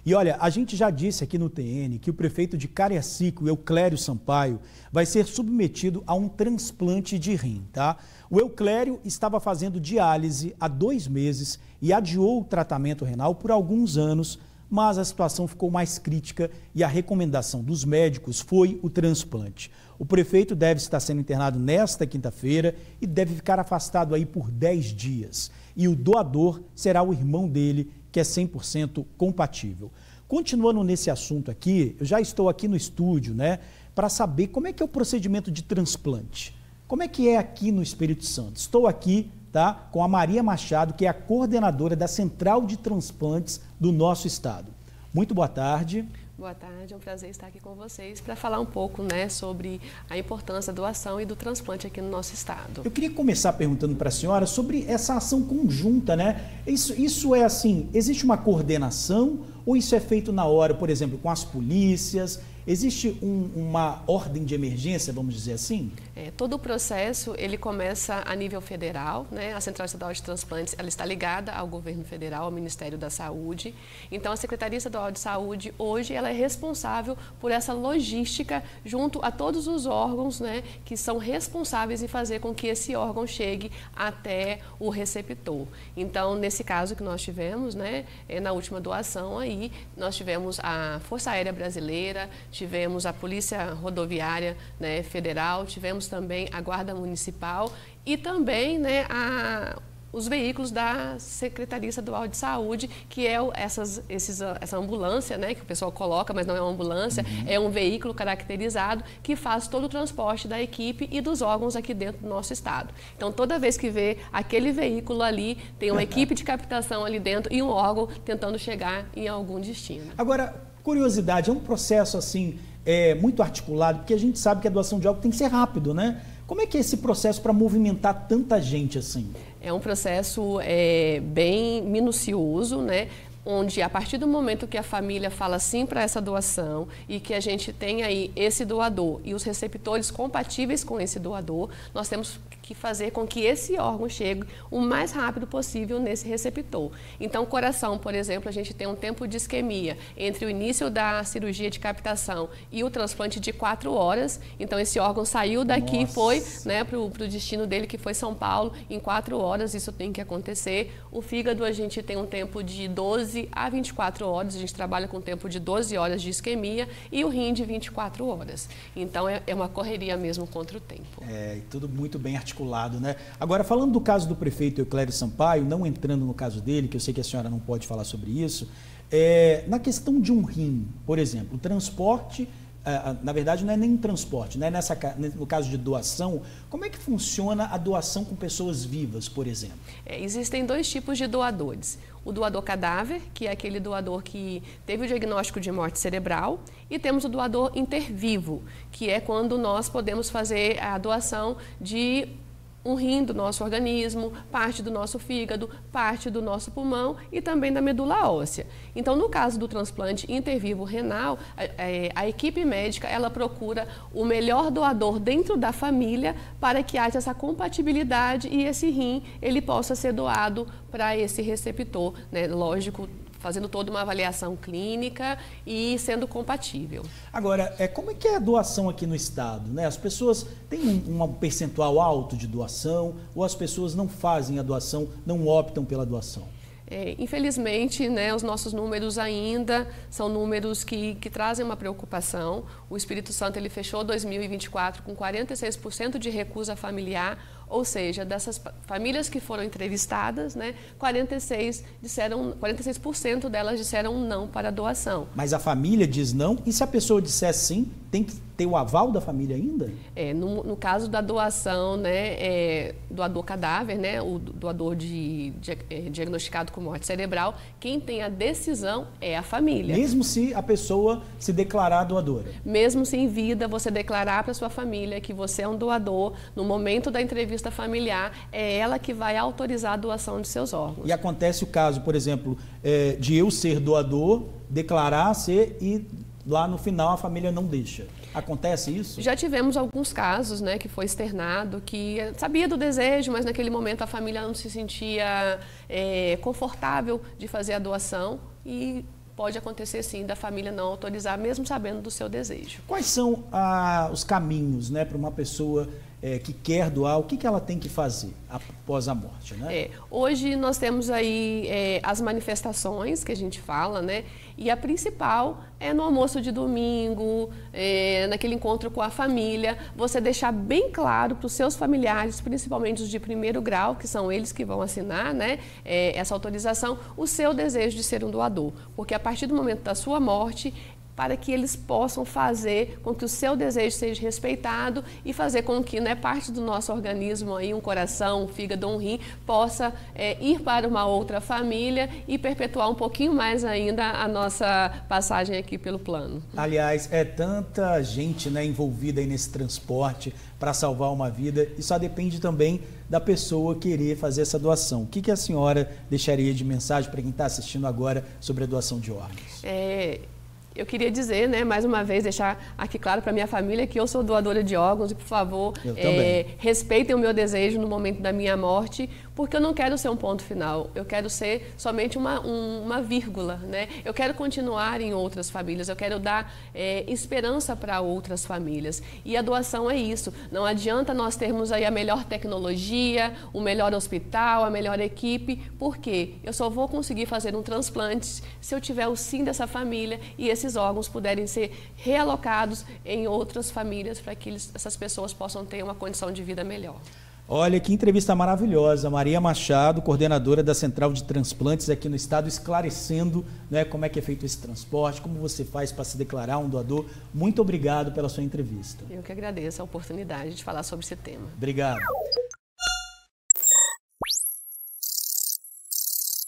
E olha, a gente já disse aqui no TN que o prefeito de Cariacica, o Euclério Sampaio, vai ser submetido a um transplante de rim, tá? O Euclério estava fazendo diálise há 2 meses e adiou o tratamento renal por alguns anos, mas a situação ficou mais crítica e a recomendação dos médicos foi o transplante. O prefeito deve estar sendo internado nesta quinta-feira e deve ficar afastado aí por 10 dias. E o doador será o irmão dele, que é 100% compatível. Continuando nesse assunto aqui, eu já estou aqui no estúdio, né, para saber como é que é o procedimento de transplante. Como é que é aqui no Espírito Santo? Estou aqui, tá, com a Maria Machado, que é a coordenadora da Central de Transplantes do nosso estado. Muito boa tarde. Boa tarde, é um prazer estar aqui com vocês para falar um pouco, né, sobre a importância da doação e do transplante aqui no nosso estado. Eu queria começar perguntando para a senhora sobre essa ação conjunta, né? Isso é assim, existe uma coordenação ou isso é feito na hora, por exemplo, com as polícias? Existe uma ordem de emergência, vamos dizer assim? Todo o processo, ele começa a nível federal, né? A Central Estadual de Transplantes, ela está ligada ao governo federal, ao Ministério da Saúde. Então, a Secretaria Estadual de Saúde, hoje, ela é responsável por essa logística junto a todos os órgãos, né, que são responsáveis em fazer com que esse órgão chegue até o receptor. Então, nesse caso que nós tivemos, né, na última doação aí, nós tivemos a Força Aérea Brasileira, tivemos a Polícia Rodoviária, né, Federal, tivemos também a Guarda Municipal e também, né, os veículos da Secretaria Estadual de Saúde, que é essa ambulância, né, que o pessoal coloca, mas não é uma ambulância, é um veículo caracterizado que faz todo o transporte da equipe e dos órgãos aqui dentro do nosso estado. Então, toda vez que vê aquele veículo ali, tem uma equipe de captação ali dentro e um órgão tentando chegar em algum destino. Agora, curiosidade, é um processo assim muito articulado, porque a gente sabe que a doação de órgão tem que ser rápido, né? Como é que é esse processo para movimentar tanta gente assim? É um processo bem minucioso, né? Onde a partir do momento que a família fala sim para essa doação e que a gente tem aí esse doador e os receptores compatíveis com esse doador, nós temos que fazer com que esse órgão chegue o mais rápido possível nesse receptor. Então, o coração, por exemplo, a gente tem um tempo de isquemia entre o início da cirurgia de captação e o transplante de 4 horas. Então, esse órgão saiu daqui e foi, né, para o destino dele, que foi São Paulo, em 4 horas. Isso tem que acontecer. O fígado, a gente tem um tempo de 12 a 24 horas. A gente trabalha com um tempo de 12 horas de isquemia e o rim de 24 horas. Então, é uma correria mesmo contra o tempo. E tudo muito bem articulado, né? Agora, falando do caso do prefeito Euclério Sampaio, não entrando no caso dele, que eu sei que a senhora não pode falar sobre isso, na questão de um rim, por exemplo, o transporte, na verdade não é nem transporte, né? No caso de doação, como é que funciona a doação com pessoas vivas, por exemplo? Existem 2 tipos de doadores. O doador cadáver, que é aquele doador que teve o diagnóstico de morte cerebral, e temos o doador intervivo, que é quando nós podemos fazer a doação de um rim do nosso organismo, parte do nosso fígado, parte do nosso pulmão e também da medula óssea. Então, no caso do transplante intervivo renal, a equipe médica ela procura o melhor doador dentro da família para que haja essa compatibilidade e esse rim ele possa ser doado para esse receptor, né? Lógico, fazendo toda uma avaliação clínica e sendo compatível. Agora, como é que é a doação aqui no estado, né? As pessoas têm um percentual alto de doação ou as pessoas não fazem a doação, não optam pela doação? Infelizmente, né, os nossos números ainda são números que trazem uma preocupação. O Espírito Santo ele fechou 2024 com 46% de recusa familiar, ou seja, dessas famílias que foram entrevistadas, né, 46% delas disseram não para a doação. Mas a família diz não, e se a pessoa disser sim, tem que ter o aval da família ainda? No caso da doação, né, doador cadáver, né, o doador diagnosticado com morte cerebral, quem tem a decisão é a família. Mesmo se a pessoa se declarar doadora? Mesmo se em vida você declarar para sua família que você é um doador, no momento da entrevista familiar, é ela que vai autorizar a doação de seus órgãos. E acontece o caso, por exemplo, de eu ser doador, declarar ser e lá no final a família não deixa. Acontece isso? Já tivemos alguns casos, né, que foi externado, que sabia do desejo, mas naquele momento a família não se sentia confortável de fazer a doação e pode acontecer sim da família não autorizar, mesmo sabendo do seu desejo. Quais são os caminhos, né, para uma pessoa que quer doar? O que ela tem que fazer após a morte, né? Hoje nós temos aí as manifestações que a gente fala, né? E a principal é no almoço de domingo, naquele encontro com a família, você deixar bem claro para os seus familiares, principalmente os de primeiro grau, que são eles que vão assinar, né, essa autorização, o seu desejo de ser um doador. Porque a partir do momento da sua morte, para que eles possam fazer com que o seu desejo seja respeitado e fazer com que, né, parte do nosso organismo, aí, um coração, um fígado, um rim, possa ir para uma outra família e perpetuar um pouquinho mais ainda a nossa passagem aqui pelo plano. Aliás, é tanta gente, né, envolvida aí nesse transporte para salvar uma vida, e só depende também da pessoa querer fazer essa doação. O que a senhora deixaria de mensagem para quem está assistindo agora sobre a doação de órgãos? Eu queria dizer, né, mais uma vez, deixar aqui claro para minha família que eu sou doadora de órgãos e, por favor, respeitem o meu desejo no momento da minha morte, porque eu não quero ser um ponto final, eu quero ser somente uma vírgula, né? Eu quero continuar em outras famílias, eu quero dar esperança para outras famílias. E a doação é isso, não adianta nós termos aí a melhor tecnologia, o melhor hospital, a melhor equipe, porque eu só vou conseguir fazer um transplante se eu tiver o sim dessa família e esses órgãos puderem ser realocados em outras famílias para que essas pessoas possam ter uma condição de vida melhor. Olha, que entrevista maravilhosa. Maria Machado, coordenadora da Central de Transplantes aqui no estado, esclarecendo, né, como é que é feito esse transporte, como você faz para se declarar um doador. Muito obrigado pela sua entrevista. Eu que agradeço a oportunidade de falar sobre esse tema. Obrigado.